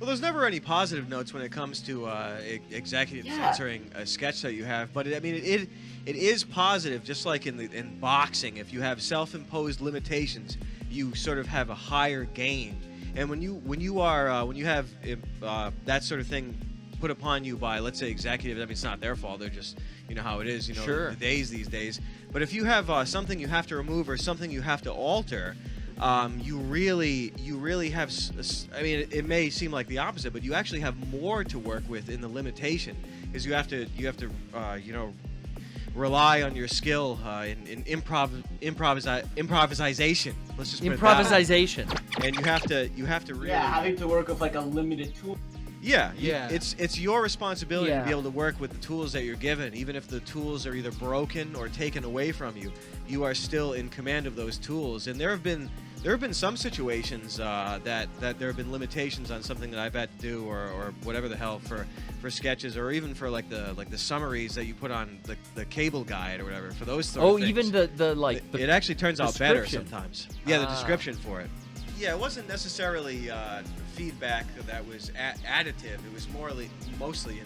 Well, there's never any positive notes when it comes to executive censoring a sketch that you have, but I mean, it is positive. Just like in boxing, if you have self-imposed limitations, you sort of have a higher gain. And when you have that sort of thing put upon you by, let's say, executives, I mean, it's not their fault. They're just, you know how it is, the days these days. But if you have something you have to remove or something you have to alter, you really have, I mean, it may seem like the opposite, but you actually have more to work with in the limitation, because you have to rely on your skill in improvisation. Let's just put improvisation. And you have to really having to work with like a limited tool. Yeah. It's your responsibility to be able to work with the tools that you're given, even if the tools are either broken or taken away from you. You are still in command of those tools, and there have been some situations that there have been limitations on something that I've had to do or whatever the hell for sketches, or even for like the summaries that you put on the cable guide or whatever, for those sort of things. Even the it actually turns out better sometimes. Yeah, the description for it. Yeah, it wasn't necessarily feedback that was additive. It was mostly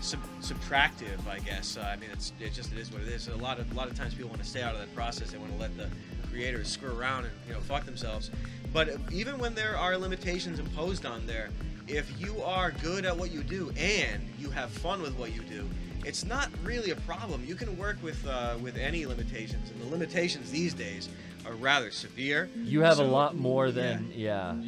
subtractive, I guess. I mean, it is what it is. A lot of times people want to stay out of that process. They want to let the creators screw around and fuck themselves. But even when there are limitations imposed on there, if you are good at what you do and you have fun with what you do, it's not really a problem. You can work with any limitations, and the limitations these days are rather severe. You have a lot more than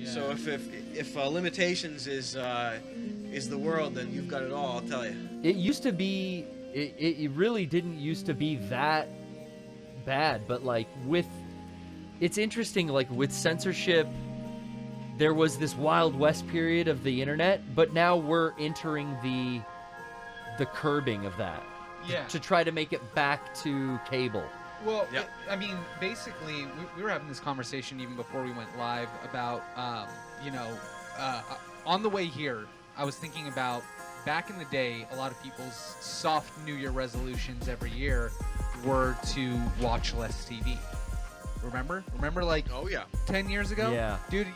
So if limitations is the world, then you've got it all. I'll tell you. It used to be. It really didn't used to be that bad, but like it's interesting. Like with censorship, there was this Wild West period of the internet, but now we're entering the curbing of that. Yeah. To try to make it back to cable. Well, I mean, basically, we were having this conversation even before we went live about, on the way here, I was thinking about back in the day, a lot of people's soft New Year resolutions every year were to watch less TV. Remember, like, 10 years ago? Yeah. Dude,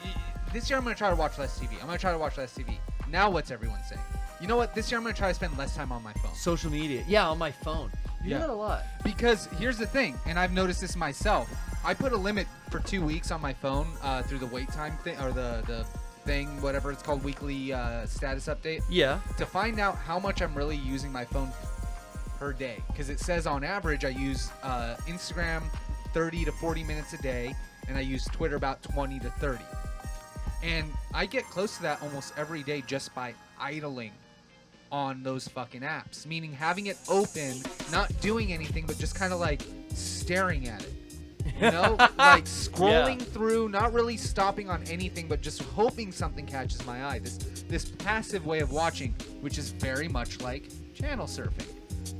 this year I'm going to try to watch less TV. I'm going to try to watch less TV. Now what's everyone saying? You know what? This year I'm going to try to spend less time on my phone. Social media. Yeah, on my phone. You do that a lot. Because here's the thing, and I've noticed this myself. I put a limit for 2 weeks on my phone through the wait time thing, or the thing, whatever it's called, weekly status update. Yeah. To find out how much I'm really using my phone per day. Because it says on average I use Instagram 30 to 40 minutes a day, and I use Twitter about 20 to 30. And I get close to that almost every day just by idling on those fucking apps, meaning having it open, not doing anything, but just kind of like staring at it, like scrolling through, not really stopping on anything, but just hoping something catches my eye. This passive way of watching, which is very much like channel surfing,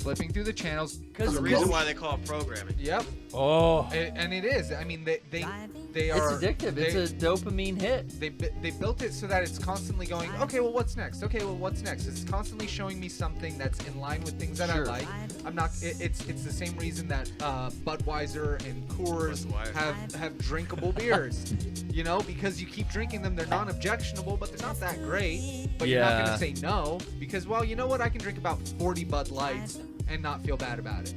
flipping through the channels. There's a reason why they call it programming. Yep. Oh. And it is. I mean, they are. It's addictive. It's a dopamine hit. They built it so that it's constantly going, okay, well, what's next? Okay, well, what's next? It's constantly showing me something that's in line with things that I like. I'm not. It's the same reason that Budweiser and Coors have drinkable beers. Because you keep drinking them, they're non-objectionable, but they're not that great. But you're not gonna say no because, well, you know what? I can drink about 40 Bud Lights and not feel bad about it.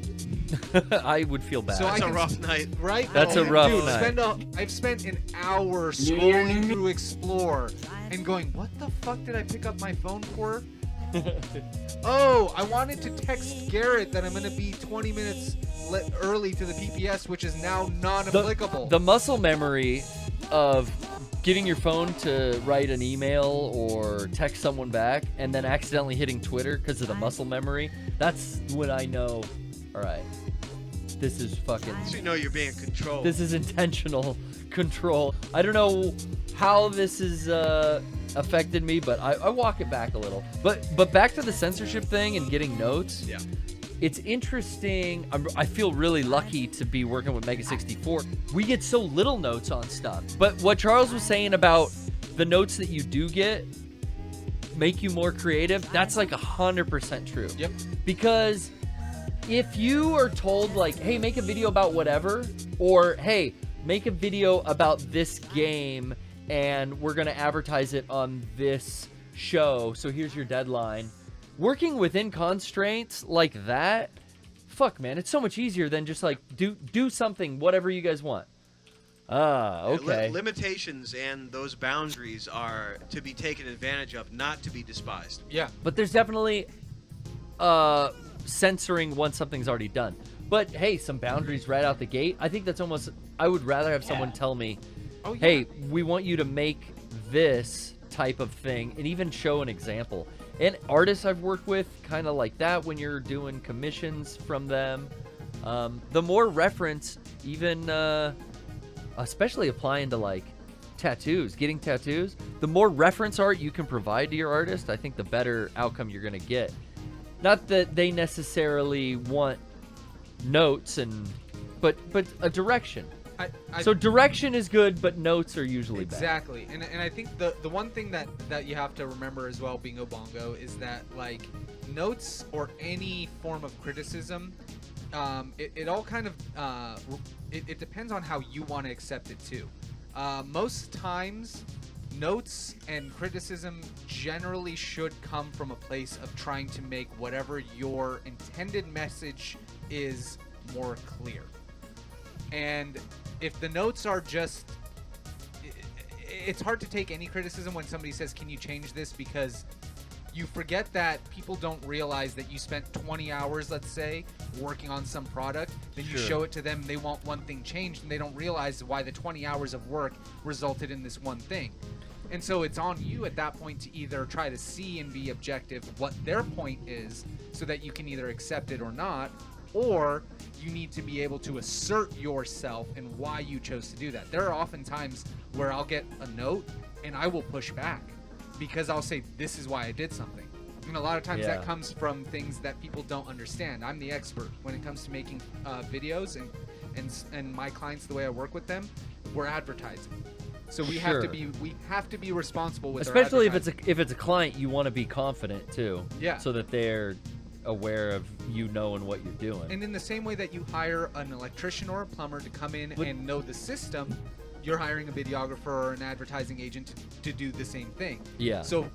I would feel bad. So that's a rough night, right? That's a rough night. I've spent an hour scrolling through Explore and going, what the fuck did I pick up my phone for? Oh, I wanted to text Garrett that I'm going to be 20 minutes early to the PPS, which is now non-applicable. The muscle memory of getting your phone to write an email or text someone back and then accidentally hitting Twitter because of the muscle memory, that's when I know, all right, this is fucking... So you know you're being controlled. This is intentional control. I don't know how this has affected me, but I walk it back a little. But back to the censorship thing and getting notes. Yeah. It's interesting. I feel really lucky to be working with Mega64. We get so little notes on stuff. But what Charles was saying about the notes that you do get make you more creative, that's like 100% true. Yep. Because if you are told, like, hey, make a video about whatever, or hey, make a video about this game and we're going to advertise it on this show, so here's your deadline. Working within constraints like that, fuck, man, it's so much easier than just like do something, whatever you guys want. Okay. Limitations and those boundaries are to be taken advantage of, not to be despised. Yeah. But there's definitely censoring once something's already done. But hey, some boundaries right out the gate. I think that's almost, I would rather have someone tell me, Oh, yeah. hey, we want you to make this type of thing, and even show an example. And artists I've worked with, kind of like that, when you're doing commissions from them, the more reference, even especially applying to like tattoos, getting tattoos, the more reference art you can provide to your artist, I think the better outcome you're going to get. Not that they necessarily want notes but a direction. So direction is good, but notes are usually bad. Exactly. And I think the one thing that you have to remember as well, being Obongo, is that like notes or any form of criticism, it all kind of it depends on how you want to accept it too. Most times notes and criticism generally should come from a place of trying to make whatever your intended message is more clear. And if the notes are just, it's hard to take any criticism when somebody says, can you change this? Because you forget that people don't realize that you spent 20 hours, let's say, working on some product. Then you show it to them, they want one thing changed, and they don't realize why the 20 hours of work resulted in this one thing. And so it's on you at that point to either try to see and be objective what their point is, so that you can either accept it or not, or you need to be able to assert yourself and why you chose to do that. There are often times where I'll get a note and I will push back because I'll say, this is why I did something. And a lot of times that comes from things that people don't understand. I'm the expert when it comes to making videos, and my clients, the way I work with them, we're advertising. So we have to be responsible with especially if it's a client, you want to be confident too. Yeah. So that they're aware of you knowing what you're doing. And in the same way that you hire an electrician or a plumber to come in and know the system, you're hiring a videographer or an advertising agent to do the same thing. Yeah. So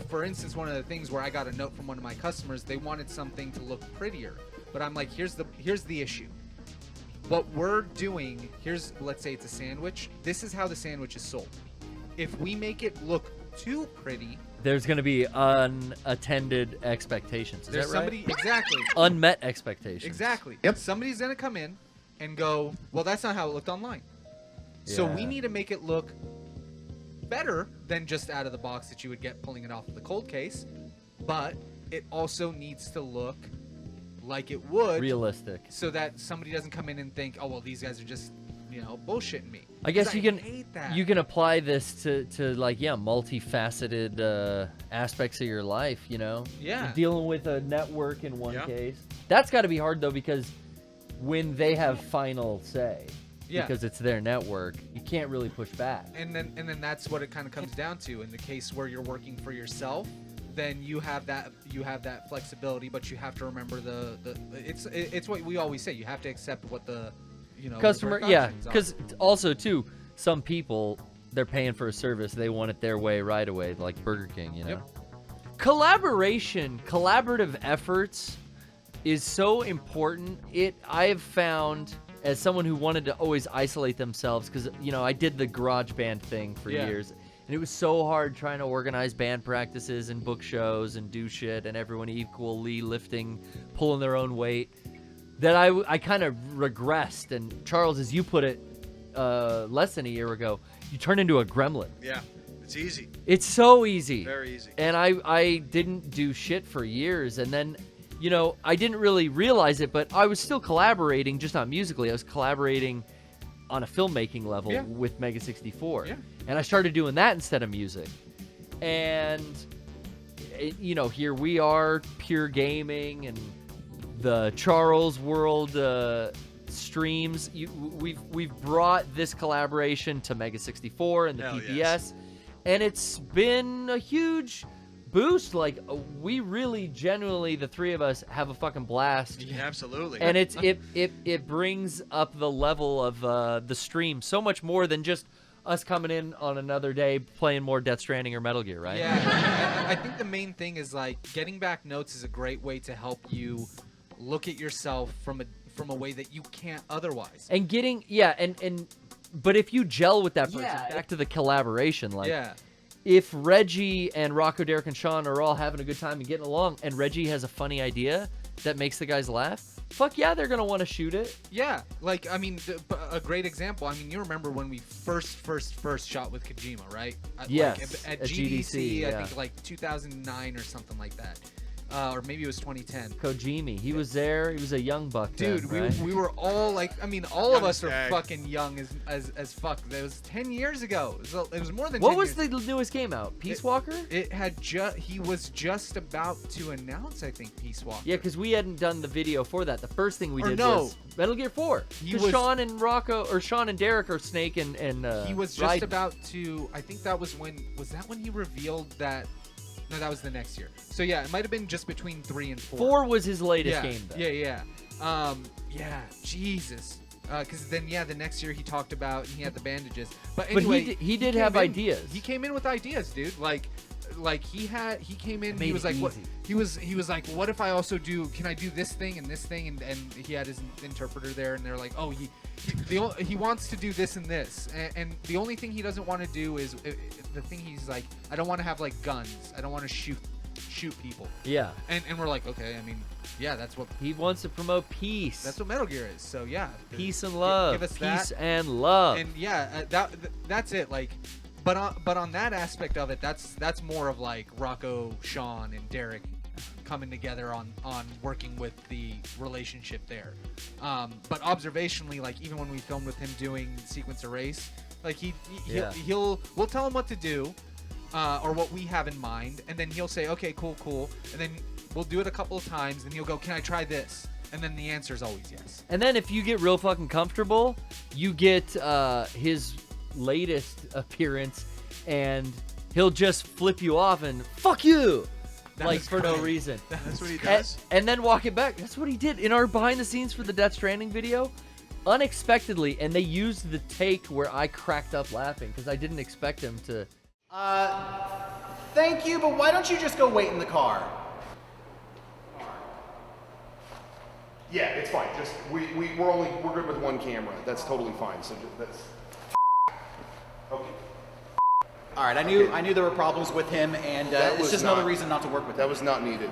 for instance, one of the things where I got a note from one of my customers, they wanted something to look prettier, but I'm like, here's the issue. What we're doing, let's say it's a sandwich. This is how the sandwich is sold. If we make it look too pretty, there's going to be unattended expectations. Is that right? Exactly. Unmet expectations. Exactly. Yep. Somebody's going to come in and go, well, that's not how it looked online. So we need to make it look better than just out of the box that you would get pulling it off of the cold case, but it also needs to look like it would, realistic, so that somebody doesn't come in and think, oh well, these guys are just bullshitting me. I guess you hate that. can apply this to like multifaceted aspects of your life. Dealing with a network in one case, that's got to be hard though, because when they have final say, because it's their network, you can't really push back. And then that's what it kind of comes down to. In the case where you're working for yourself, then you have that flexibility, but you have to remember it's what we always say. You have to accept what the customer, because also too, some people, they're paying for a service, they want it their way right away, like Burger King. Collaborative efforts is so important. I have found, as someone who wanted to always isolate themselves, because I did the garage band thing for years, and it was so hard trying to organize band practices and book shows and do shit, and everyone equally lifting, pulling their own weight, that I kind of regressed. And Charles, as you put it less than a year ago, you turn into a gremlin. Yeah, it's easy. It's so easy. Very easy. And I didn't do shit for years, and then I didn't really realize it, but I was still collaborating, just not musically. I was collaborating on a filmmaking level with Mega64. Yeah. And I started doing that instead of music. And, here we are, pure gaming, and the Charles World streams. We've brought this collaboration to Mega64 and the PPS, and it's been a huge boost. Like, we really genuinely, the three of us, have a fucking blast. Yeah, absolutely. And it brings up the level of the stream so much more than just us coming in on another day playing more Death Stranding or Metal Gear, right? Yeah, I think the main thing is like getting back notes is a great way to help you look at yourself from a way that you can't otherwise. And getting but if you gel with that person, back to the collaboration, like if Reggie and Rocco, Derek, and Sean are all having a good time and getting along, and Reggie has a funny idea that makes the guys laugh, fuck yeah, they're gonna want to shoot it. Yeah, like I mean, a great example. I mean, you remember when we first shot with Kojima, right? Yes, like at GDC, I think like 2009 or something like that. Or maybe it was 2010. Kojima, he was there. He was a young buck. Dude, then, right? we were all like, I mean, all of us are fucking young as fuck. It was 10 years ago. It was more than. What 10 was years. the newest game out? Peace Walker? He was just about to announce, I think, Peace Walker. Yeah, because we hadn't done the video for that. The first thing we did was Metal Gear 4. Because Sean and Rocco, or Sean and Derek are Snake and he was just about to. I think that was when. Was that when he revealed that? No, that was the next year. So yeah, it might have been just between 3 and 4. 4 was his latest game, though. Yeah, Jesus. Because then, the next year he talked about and he had the bandages. But anyway, but he did have ideas. He came in with ideas, dude. Like he came in. He was like, what? He was like, what if I also do? Can I do this thing and this thing? And he had his interpreter there, and they're like, oh, he wants to do this and this, and the only thing he doesn't want to do is the thing he's like, I don't want to have like guns. I don't want to shoot people. Yeah. And we're like, okay, I mean, yeah, that's what he wants to promote. Peace. That's what Metal Gear is. So yeah, peace and love. Give us peace that. and love. And that's it. Like, but on that aspect of it, that's more of like Rocco, Sean, and Derek coming together on working with the relationship there. But observationally, like even when we filmed with him doing Sequence Erase, like we'll tell him what to do, or what we have in mind, and then he'll say, okay, cool, and then we'll do it a couple of times, and he'll go, can I try this? And then the answer is always yes. And then if you get real fucking comfortable, you get his latest appearance, and he'll just flip you off and fuck you. Like for no reason. That's what he does. And then walk it back. That's what he did in our behind the scenes for the Death Stranding video. Unexpectedly, and they used the take where I cracked up laughing because I didn't expect him to. Thank you, but why don't you just go wait in the car? Yeah, it's fine. Just we're good with one camera. That's totally fine. So that's okay. All right, I knew there were problems with him, and it's just another reason not to work with him. That was not needed.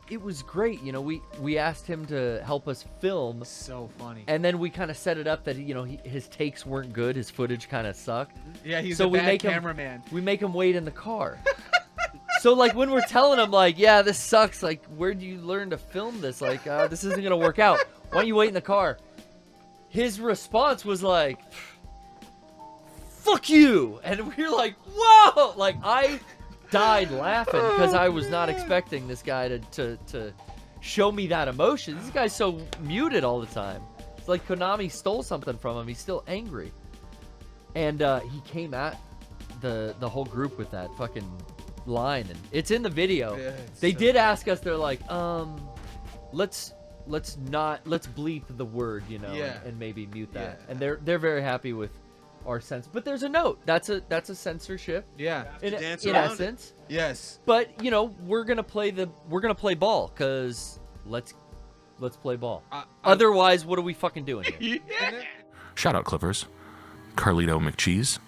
It was great, you know. We asked him to help us film. So funny. And then we kind of set it up that his takes weren't good, his footage kind of sucked. Yeah, he's a bad cameraman. We make him wait in the car. So like when we're telling him like, yeah, this sucks. Like, where'd you learn to film this? Like, this isn't gonna work out. Why don't you wait in the car? His response was like, "Fuck you!" And we're like, "Whoa!" Like I died laughing because I was not expecting this guy to show me that emotion. This guy's so muted all the time. It's like Konami stole something from him. He's still angry. And he came at the whole group with that fucking line, and it's in the video. Yeah, they did ask us. They're like, let's bleep the word, and maybe mute that. And they're very happy with our sense. But there's a note. That's a censorship. Yeah. In essence. Yes. But we're gonna play ball because let's play ball. Otherwise, what are we fucking doing here? Shout out Clippers. Carlito McCheese.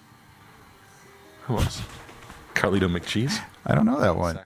Who else? Carlito McCheese? I don't know that one.